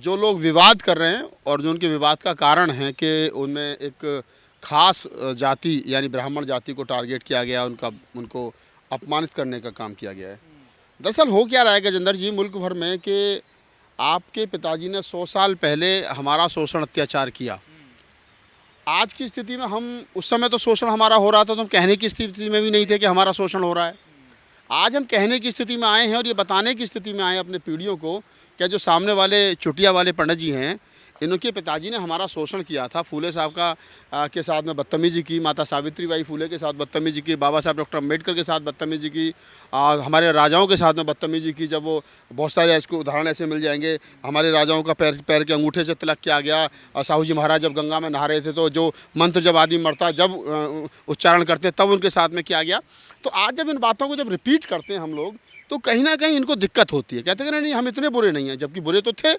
जो लोग विवाद कर रहे हैं और जो उनके विवाद का कारण है कि उनमें एक खास जाति यानी ब्राह्मण जाति को टारगेट किया गया, उनको अपमानित करने का काम किया गया है। दरअसल हो क्या रहा है गजेंद्र जी, मुल्क भर में कि आपके पिताजी ने 100 साल पहले हमारा शोषण अत्याचार किया। आज की स्थिति में हम, उस समय तो शोषण हमारा हो रहा था तो हम कहने की स्थिति में भी नहीं थे कि हमारा शोषण हो रहा है। आज हम कहने की स्थिति में आए हैं और ये बताने की स्थिति में आए हैं अपने पीढ़ियों को कि जो सामने वाले चुटिया वाले पंडित जी हैं, इनके पिताजी ने हमारा शोषण किया था। फूले साहब के साथ में बदतमीजी की, माता सावित्रीबाई फूले के साथ बदतमीजी की, बाबा साहब डॉक्टर अम्बेडकर के साथ बदतमीजी की, हमारे राजाओं के साथ में बदतमीजी की। जब वो बहुत सारे इसको उदाहरण ऐसे मिल जाएंगे, हमारे राजाओं का पैर के अंगूठे से तिलक किया गया। साहू जी महाराज जब गंगा में नहा रहे थे तो जो मंत्र जब आदमी मरता जब उच्चारण करते तब उनके साथ में किया गया। तो आज जब इन बातों को जब रिपीट करते हैं हम लोग तो कहीं ना कहीं इनको दिक्कत होती है। कहते हैं नहीं हम इतने बुरे नहीं हैं, जबकि बुरे तो थे।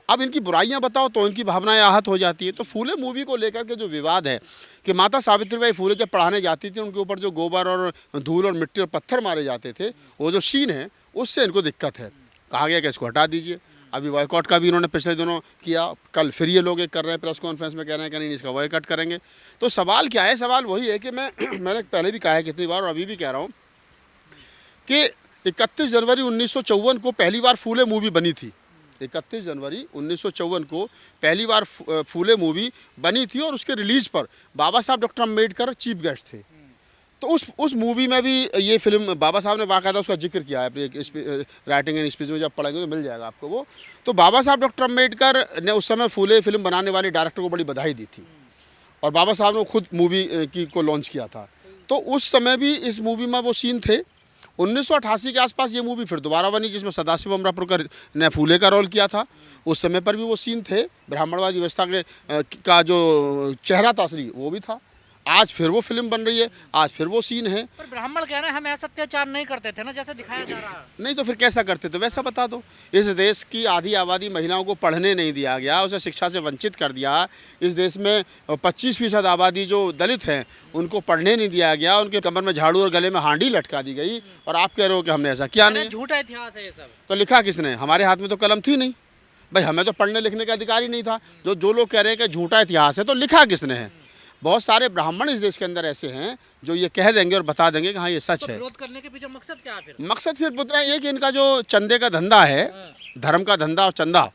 अब इनकी बुराइयां बताओ तो इनकी भावनाएं आहत हो जाती है। तो फूले मूवी को लेकर के जो विवाद है कि माता सावित्रीबाई फूले जब पढ़ाने जाती थी उनके ऊपर जो गोबर और धूल और मिट्टी और पत्थर मारे जाते थे, वो जो सीन है उससे इनको दिक्कत है। कहा गया कि इसको हटा दीजिए। अभी बॉयकॉट का भी इन्होंने पिछले दिनों किया, कल फिर ये लोग एक कर रहे हैं, प्रेस कॉन्फ्रेंस में कह रहे हैं कि नहीं इसका बॉयकॉट करेंगे। तो सवाल क्या है? सवाल वही है कि मैंने पहले भी कहा है कितनी बार और अभी भी कह रहा हूँ कि 31 जनवरी 1954 को पहली बार फूले मूवी बनी थी। 31 जनवरी 1954 को पहली बार फूले मूवी बनी थी और उसके रिलीज पर बाबा साहब डॉक्टर अम्बेडकर चीफ गेस्ट थे। तो उस मूवी में भी ये फिल्म बाबा साहब ने बाकायदा उसका जिक्र किया है अपनी राइटिंग एंड स्पीच में, जब पढ़ेंगे तो मिल जाएगा आपको वो। तो बाबा साहब डॉक्टर अम्बेडकर ने उस समय फूले फिल्म बनाने वाले डायरेक्टर को बड़ी बधाई दी थी और बाबा साहब ने खुद मूवी को लॉन्च किया था। तो उस समय भी इस मूवी में वो सीन थे। 1988 के आसपास ये मूवी फिर दोबारा बनी जिसमें सदाशिव अमरापुरकर ने फूले का रोल किया था। उस समय पर भी वो सीन थे, ब्राह्मणवादी व्यवस्था का जो चेहरा था असली वो भी था। आज फिर वो फिल्म बन रही है, आज फिर वो सीन है। पर ब्राह्मण कह रहे हैं हम ऐसा अत्याचार नहीं करते थे ना जैसे दिखाया जा रहा है। नहीं तो फिर कैसा करते थे वैसा बता दो। इस देश की आधी आबादी महिलाओं को पढ़ने नहीं दिया गया, उसे शिक्षा से वंचित कर दिया। इस देश में 25% आबादी जो दलित हैं उनको पढ़ने नहीं दिया गया, उनके कमर में झाड़ू और गले में हांडी लटका दी गई और आप कह रहे हो कि हमने ऐसा किया नहीं। झूठा इतिहास है ये सब। तो लिखा किसने? हमारे हाथ में तो कलम थी नहीं भाई, हमें तो पढ़ने लिखने का अधिकार ही नहीं था। जो लोग कह रहे हैं कि झूठा इतिहास है तो लिखा किसने है? बहुत सारे ब्राह्मण इस देश के अंदर ऐसे हैं जो ये कह देंगे और बता देंगे कि हाँ ये सच तो है। विरोध करने के पीछे मकसद क्या है फिर? मकसद सिर्फ उतना ही है कि इनका जो चंदे का धंधा है, धर्म का धंधा और चंदा,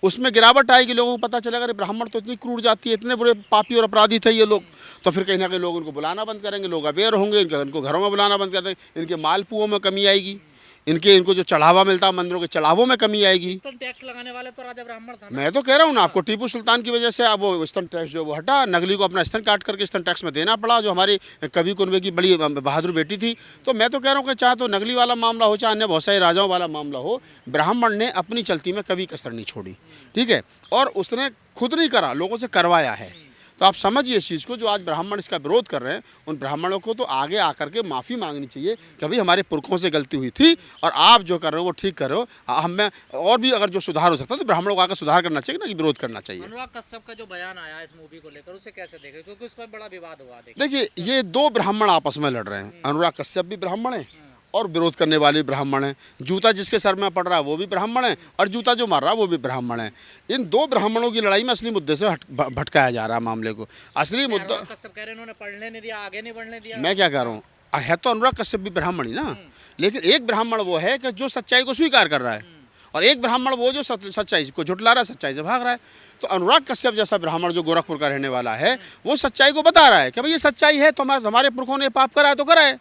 उसमें गिरावट आएगी। लोगों को पता चलेगा अरे ब्राह्मण तो इतनी क्रूर जाती है, इतने बुरे पापी और अपराधी थे ये लोग। तो फिर कहीं ना कहीं लोग उनको बुलाना बंद करेंगे, लोग अवेयर होंगे, इनको घरों में बुलाना बंद कर देंगे, इनके मालपुओं में कमी आएगी, इनको जो चढ़ावा मिलता है मंदिरों के चढ़ावों में कमी आएगी। टैक्स लगाने वाले तो राजा ब्राह्मण था ना? मैं तो कह रहा हूँ ना आपको, टीपू सुल्तान की वजह से अब वो स्तन टैक्स जो वो हटा, नगली को अपना स्तन काट करके स्तन टैक्स में देना पड़ा, जो हमारी कवि कुनबे की बड़ी बहादुर बेटी थी। तो मैं तो कह रहा हूँ कि चाहे तो नगली वाला मामला हो, चाहे अन्य बहुत सारे राजाओं वाला मामला हो, ब्राह्मण ने अपनी चलती में कभी कसर नहीं छोड़ी, ठीक है। और उसने खुद नहीं करा, लोगों से करवाया है। तो आप समझिए इस चीज़ को, जो आज ब्राह्मण इसका विरोध कर रहे हैं उन ब्राह्मणों को तो आगे आकर के माफ़ी मांगनी चाहिए कि भाई हमारे पुरखों से गलती हुई थी और आप जो कर रहे हो वो ठीक कर रहे हो। हमें और भी अगर जो सुधार हो सकता है तो ब्राह्मणों को आकर सुधार करना चाहिए ना कि विरोध करना चाहिए। अनुराग कश्यप का जो बयान आया इस मूवी को लेकर उसे कैसे देख रहे, क्योंकि उस पर बड़ा विवाद हुआ। देखिए ये दो ब्राह्मण आपस में लड़ रहे हैं। अनुराग कश्यप भी ब्राह्मण है और विरोध करने वाले ब्राह्मण हैं। जूता जिसके सर में पड़ रहा है वो भी ब्राह्मण है और जूता जो मार रहा है वो भी ब्राह्मण है। इन दो ब्राह्मणों की लड़ाई में असली मुद्दे से भटकाया जा रहा है मामले को। असली मुद्दा कश्यप कह रहे हैं इन्होंने पढ़ने नहीं दिया, आगे नहीं बढ़ने दिया। मैं क्या कह रहा हूँ, है तो अनुराग कश्यप भी ब्राह्मण ही ना, लेकिन एक ब्राह्मण वो है कि जो सच्चाई को स्वीकार कर रहा है और एक ब्राह्मण वो जो सच्चाई को झुठला रहा है, सच्चाई से भाग रहा है। तो अनुराग कश्यप जैसा ब्राह्मण जो गोरखपुर का रहने वाला है वो सच्चाई को बता रहा है कि भाई ये सच्चाई है, तो हमारे पुरखों ने पाप करा है तो करा है।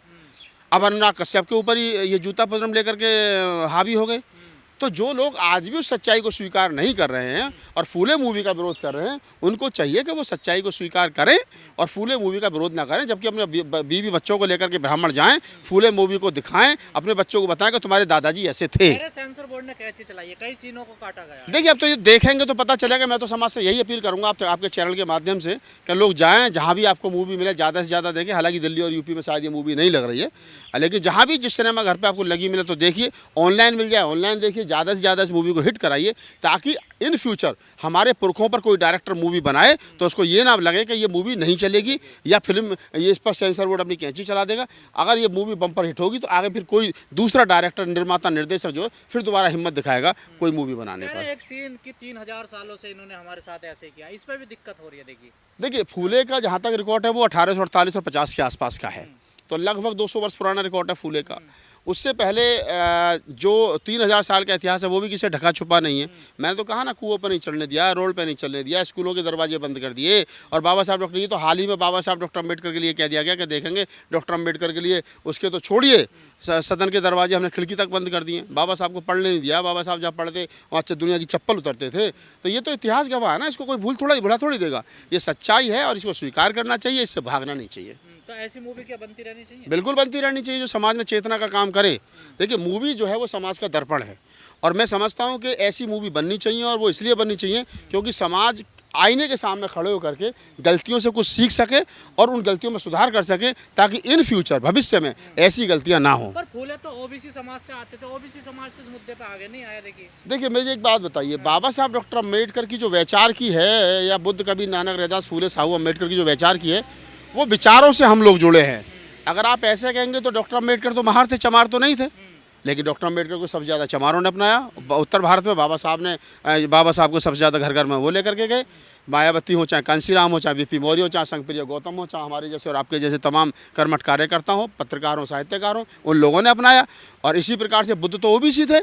अब अनुराग कश्यप के ऊपर ही ये जूता पजरम लेकर के हावी हो गए। तो जो लोग आज भी उस सच्चाई को स्वीकार नहीं कर रहे हैं और फूले मूवी का विरोध कर रहे हैं, उनको चाहिए कि वो सच्चाई को स्वीकार करें और फूले मूवी का विरोध ना करें। जबकि अपने बीवी बच्चों को लेकर के ब्राह्मण जाएं, फूले मूवी को दिखाएं, अपने बच्चों को बताएं कि तुम्हारे दादाजी ऐसे थे। सेंसर बोर्ड ने कैची चलाई है, कई सीनों को काटा गया। देखिए अब तो ये देखेंगे तो पता चलेगा। मैं तो समाज से यही अपील करूंगा आपके चैनल के माध्यम से कि लोग जाएँ, जहाँ भी आपको मूवी मिले ज़्यादा से ज़्यादा देखें। हालांकि दिल्ली और यूपी में शायद ये मूवी नहीं लग रही है, लेकिन जहाँ भी जिस सिनेमा घर पर आपको लगी मिले तो देखिए। ऑनलाइन मिल जाए ऑनलाइन देखिए, ज़्यादा से ज़्यादा इस मूवी को हिट कराइए, ताकि इन फ्यूचर हमारे पुरखों पर कोई डायरेक्टर मूवी बनाए तो उसको ये ना लगे कि ये मूवी नहीं चलेगी या फिल्म ये इस पर सेंसर बोर्ड अपनी कैंची चला देगा। अगर ये मूवी बम्पर हिट होगी तो आगे फिर कोई दूसरा डायरेक्टर, निर्माता, निर्देशक जो है फिर दोबारा हिम्मत दिखाएगा कोई मूवी बनाने पर। एक सीन की 3000 सालों से इन्होंने हमारे साथ ऐसे किया, इस पर भी दिक्कत हो रही है। देखिए फूले का जहाँ तक रिकॉर्ड है वो 1848 और 50 के आसपास का है, तो लगभग 200 वर्ष पुराना रिकॉर्ड है फूले का। उससे पहले जो 3000 साल का इतिहास है वो भी किसी ढका छुपा नहीं है। मैंने तो कहा ना, कुओं पर नहीं चढ़ने दिया, रोड पे नहीं चलने दिया, स्कूलों के दरवाजे बंद कर दिए। और बाबा साहब डॉक्टर, ये तो हाल ही में बाबा साहब डॉक्टर अम्बेडकर के लिए कह दिया गया कि देखेंगे डॉक्टर अम्बेडकर के लिए, उसके तो छोड़िए, सदन के दरवाजे हमने खिड़की तक बंद कर दिए। बाबा साहब को पढ़ने नहीं दिया। बाबा साहब जहाँ पढ़ते वहाँ दुनिया की चप्पल उतरते थे। तो ये तो इतिहास गवाह है ना, इसको कोई भुला थोड़ी देगा। ये सच्चाई है और इसको स्वीकार करना चाहिए, इससे भागना नहीं चाहिए। तो ऐसी मूवी क्या बनती रहनी चाहिए? बिल्कुल बनती रहनी चाहिए, जो समाज में चेतना का काम करे। देखिए मूवी जो है वो समाज का दर्पण है, और मैं समझता हूँ कि ऐसी मूवी बननी चाहिए, और वो इसलिए बननी चाहिए क्योंकि समाज आईने के सामने खड़े होकर के गलतियों से कुछ सीख सके और उन गलतियों में सुधार कर सके, ताकि इन फ्यूचर भविष्य में ऐसी गलतियां ना हो। पर फूले तो ओबीसी समाज से आते थे, ओबीसी समाज तो इस मुद्दे पे आगे नहीं आया। देखिए मुझे एक बात बताइए, बाबा साहब डॉक्टर अम्बेडकर की जो वैचार की है, या बुद्ध कबीर नानक रैदास फूले साहू अम्बेडकर की जो वैचार की है, वो विचारों से हम लोग जुड़े हैं। अगर आप ऐसे कहेंगे तो डॉक्टर अम्बेडकर तो महार थे, चमार तो नहीं थे। लेकिन डॉक्टर अम्बेडकर को सबसे ज़्यादा चमारों ने अपनाया। उत्तर भारत में बाबा साहब को सबसे ज़्यादा घर घर में वो लेकर के गए। मायावती हो, चाहे कांसीराम हो, चाहे वीपी मौर्य हो, चाहे संगप्रिय गौतम हो, चाहे हमारे जैसे और आपके जैसे तमाम कर्मठ कार्यकर्ता हो, पत्रकार हो, साहित्यकार हो, उन लोगों ने अपनाया। और इसी प्रकार से बुद्ध तो ओबीसी थे,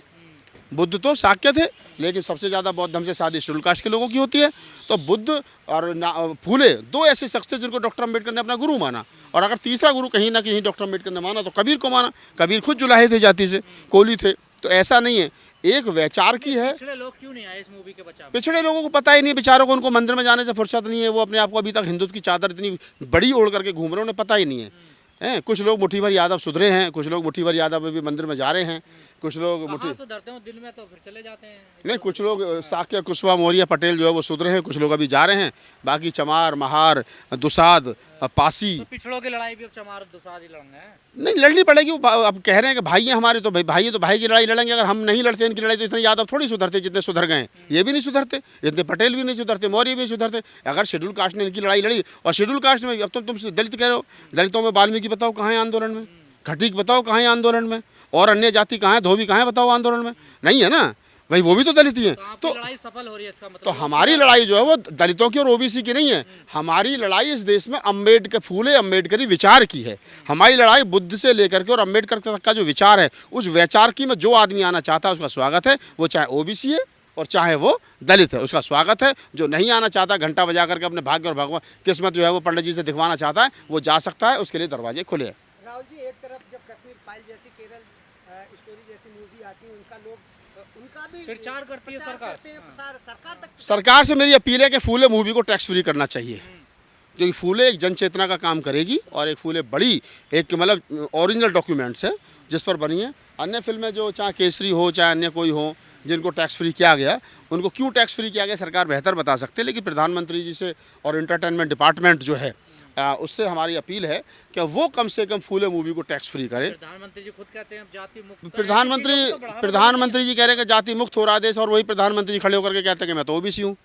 बुद्ध तो शाक्य थे, लेकिन सबसे ज़्यादा बौद्ध धर्म से शादी शेड्यूल कास्ट के लोगों की होती है। तो बुद्ध और फूले दो ऐसे शख्स थे जिनको डॉक्टर अम्बेडकर ने अपना गुरु माना। और अगर तीसरा गुरु कहीं ना कहीं डॉक्टर अम्बेडकर ने माना तो कबीर को माना। कबीर खुद जुलाहे थे, जाति से कोली थे। तो ऐसा नहीं है, एक वैचार की है। पिछड़े लोग क्यों नहीं आए इस मूवी के बचाव में? पिछड़े लोगों को पता ही नहीं, बेचारों को, उनको मंदिर में जाने से फुर्सत नहीं है। वो अपने आप को अभी तक हिंदुत्व की चादर इतनी बड़ी ओढ़ करके घूम रहे हैं, उन्हें पता ही नहीं है। कुछ लोग मुट्ठी भर यादव सुधरे हैं, कुछ लोग मुट्ठी भर यादव भी मंदिर में जा रहे हैं, कुछ लोग मुट्ठी सुधरते हैं दिल में तो फिर चले जाते हैं। नहीं, कुछ लोग साक्य कुशवाहा मौर्य पटेल जो है वो सुधरे हैं, कुछ लोग अभी जा रहे हैं। बाकी चमार, महार, दुसाद, पासी, तो पिछड़ों की लड़ाई भी अब चमार दुसाद ही लड़ना है। नहीं लड़नी पड़ेगी। वो अब कह रहे हैं कि भाई हैं हमारे, तो भाई है तो भाई की लड़ाई लड़ेंगे। अगर हम नहीं लड़ते इनकी लड़ाई तो इतने यादव थोड़ी सुधरते जितने सुधर गए हैं। ये भी नहीं सुधरते, इतने पटेल भी नहीं सुधरते, मौर्य भी नहीं सुधरते। अगर शेड्यूल कास्ट ने इनकी लड़ाई लड़ी, और शेड्यूल कास्ट में अब तो तुम दलित कह रहे हो, दलितों में वाल्मीकि बताओ कहाँ है आंदोलन में, घटिक बताओ कहाँ है आंदोलन में, और अन्य जाति कहाँ है, धोबी कहाँ है बताओ आंदोलन में, नहीं है ना भाई, वो भी तो दलित ही हैं। तो लड़ाई सफल हो रही है, इसका मतलब तो हमारी लड़ाई जो है वो दलितों की और ओबीसी की नहीं है। हमारी लड़ाई इस देश में फूले अम्बेडकरी विचार की है। हमारी लड़ाई बुद्ध से लेकर के और अम्बेडकर तक का जो विचार है, उस विचार की में जो आदमी आना चाहता है उसका स्वागत है। वो चाहे ओबीसी है और चाहे वो दलित है, उसका स्वागत है। जो नहीं आना चाहता, घंटा बजा करके अपने भाग्य और भगवान किस्मत जो है वो पंडित जी से दिखवाना चाहता है, वो जा सकता है, उसके लिए दरवाजे खुले हैं। राहुल जी, एक तरफ जब कश्मीर फाइल जैसी, केरल स्टोरी जैसी मूवी आती है, उनका भी प्रचार करती है सरकार। सरकार से मेरी अपील है कि फूले मूवी को टैक्स फ्री करना चाहिए, क्योंकि फूले एक जन चेतना का काम करेगी। और एक फूले बड़ी एक मतलब ओरिजिनल डॉक्यूमेंट्स है जिस पर बनी है। अन्य फिल्में जो चाहे केसरी हो, चाहे अन्य कोई हो, जिनको टैक्स फ्री किया गया, उनको क्यों टैक्स फ्री किया गया सरकार बेहतर बता सकते हैं। लेकिन प्रधानमंत्री जी से और इंटरटेनमेंट डिपार्टमेंट जो है उससे हमारी अपील है कि वो कम से कम फूले मूवी को टैक्स फ्री करे। प्रधानमंत्री जी खुद कहते हैं अब जाति मुक्त, प्रधानमंत्री जी कह रहे हैं कि जाति मुक्त हो रहा है देश, और वही प्रधानमंत्री जी खड़े होकर के कहते हैं कि मैं तो ओबीसी हूँ।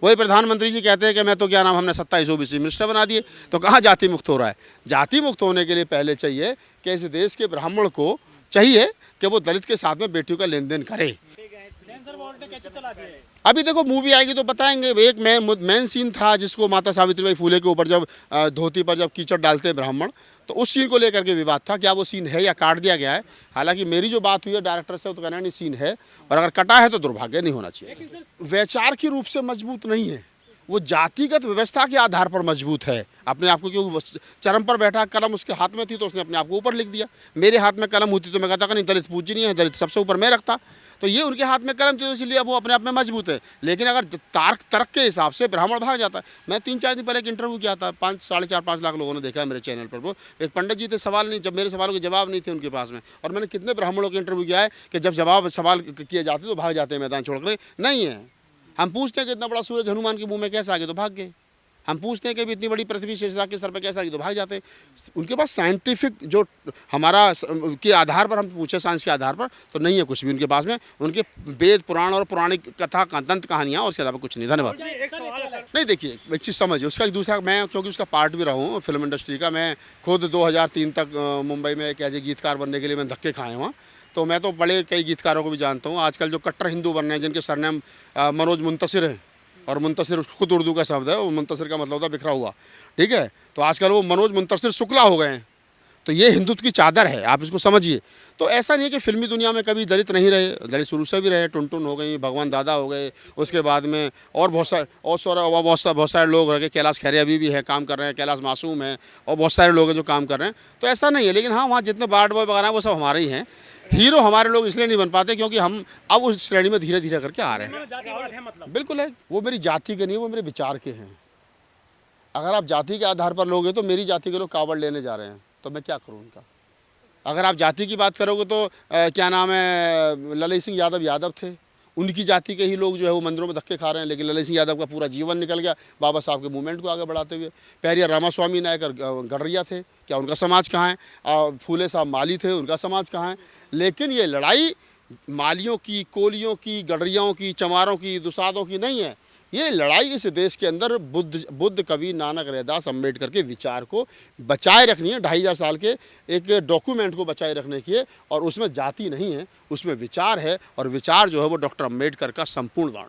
वही प्रधानमंत्री जी कहते हैं कि मैं तो क्या नाम, हमने 27 ओबीसी मिनिस्टर बना दिए। तो कहाँ जाति मुक्त हो रहा है? जाति मुक्त होने के लिए पहले चाहिए कि इस देश के ब्राह्मण को चाहिए कि वो दलित के साथ में बेटियों का लेन देन करे। अभी देखो मूवी आएगी तो बताएंगे। एक मेन सीन था जिसको माता सावित्रीबाई फूले के ऊपर जब धोती पर जब कीचड़ डालते हैं ब्राह्मण, तो उस सीन को लेकर के विवाद था, क्या वो सीन है या काट दिया गया है। हालांकि मेरी जो बात हुई है डायरेक्टर से, वो तो कहना नहीं सीन है, और अगर कटा है तो दुर्भाग्य, नहीं होना चाहिए। वैचार के रूप से मजबूत नहीं है, वो जातिगत व्यवस्था के आधार पर मजबूत है। अपने आप को, क्योंकि चरम पर बैठा, कलम उसके हाथ में थी तो उसने अपने आप को ऊपर लिख दिया। मेरे हाथ में कलम होती तो मैं कहता कि नहीं, दलित पूजनीय है, दलित सबसे ऊपर मैं रखता। तो ये उनके हाथ में कलम थी तो इसलिए वो अपने आप में मजबूत है। लेकिन अगर तर्क के हिसाब से ब्राह्मण भाग जाता है। मैं 3-4 दिन पहले एक इंटरव्यू किया था, 4.5 लाख लोगों ने देखा है मेरे चैनल पर। वो एक पंडित जी थे, सवाल नहीं, जब मेरे सवालों के जवाब नहीं थे उनके पास में। और मैंने कितने ब्राह्मणों के इंटरव्यू किया है कि जब सवाल किए जाते तो भाग जाते हैं, मैदान छोड़ कर नहीं है। हम पूछते हैं कि इतना बड़ा सूरज हनुमान के मुंह में कैसे आ गए, तो भाग गए। हम पूछते हैं कि अभी इतनी बड़ी पृथ्वी शेषनाग के सर पर कैसा, तो भाग जाते हैं। उनके पास साइंटिफिक जो हमारा के आधार पर हम पूछे, साइंस के आधार पर, तो नहीं है कुछ भी उनके पास में। उनके वेद पुराण और पौराणिक कथा दंत कहानियाँ और उसके अलावा कुछ नहीं। धन्यवाद। नहीं, देखिए एक चीज़ समझिए, उसका एक दूसरा, मैं क्योंकि उसका पार्ट भी रहा हूँ फिल्म इंडस्ट्री का, मैं खुद 2003 तक मुंबई में एक ऐसे गीतकार बनने के लिए मैं धक्के खाए हुआ, तो मैं तो बड़े कई गीतकारों को भी जानता हूँ। आजकल जो कट्टर हिंदू बन रहे हैं, जिनके सरनेम मनोज मुंतसिर है, और मुंतसिर खुद उर्दू का शब्द है, वो मुंतसिर का मतलब होता है बिखरा हुआ, ठीक है, तो आजकल वो मनोज मुंतसिर शुक्ला हो गए हैं। तो ये हिंदुत्व की चादर है, आप इसको समझिए। तो ऐसा नहीं है कि फिल्मी दुनिया में कभी दलित नहीं रहे, दलित शुरू से भी रहे। टुनटुन हो गई, भगवान दादा हो गए, उसके बाद में और बहुत सारे लोग रहे। कैलाश खैरे अभी भी है, काम कर रहे हैं, कैलाश मासूम है, और बहुत सारे लोग हैं जो काम कर रहे हैं। तो ऐसा नहीं है, लेकिन हाँ, वहाँ जितने बार्ड बॉय वगैरह वो सब हमारे ही हैं। हीरो हमारे लोग इसलिए नहीं बन पाते क्योंकि हम अब उस श्रेणी में धीरे धीरे करके आ रहे हैं। बिल्कुल है, वो मेरी जाति के नहीं, वो मेरे विचार के हैं। अगर आप जाति के आधार पर लोगे तो मेरी जाति के लोग कावड़ लेने जा रहे हैं, तो मैं क्या करूं उनका। अगर आप जाति की बात करोगे तो क्या नाम है, ललित सिंह यादव थे, उनकी जाति के ही लोग जो है वो मंदिरों में धक्के खा रहे हैं, लेकिन ललित सिंह यादव का पूरा जीवन निकल गया बाबा साहब के मूवमेंट को आगे बढ़ाते हुए। पेरियर रामास्वामी नायकर गडरिया थे, क्या उनका समाज कहाँ है? फूले साहब माली थे, उनका समाज कहाँ है? लेकिन ये लड़ाई मालियों की, कोलियों की, गडरियाओं की, चमारों की, दुसादों की नहीं है। ये लड़ाई इस देश के अंदर बुद्ध कवि नानक रैदास अम्बेडकर के विचार को बचाए रखनी है। 2500 साल के एक डॉक्यूमेंट को बचाए रखने की है, और उसमें जाति नहीं है, उसमें विचार है, और विचार जो है वो डॉक्टर अम्बेडकर का संपूर्ण वाण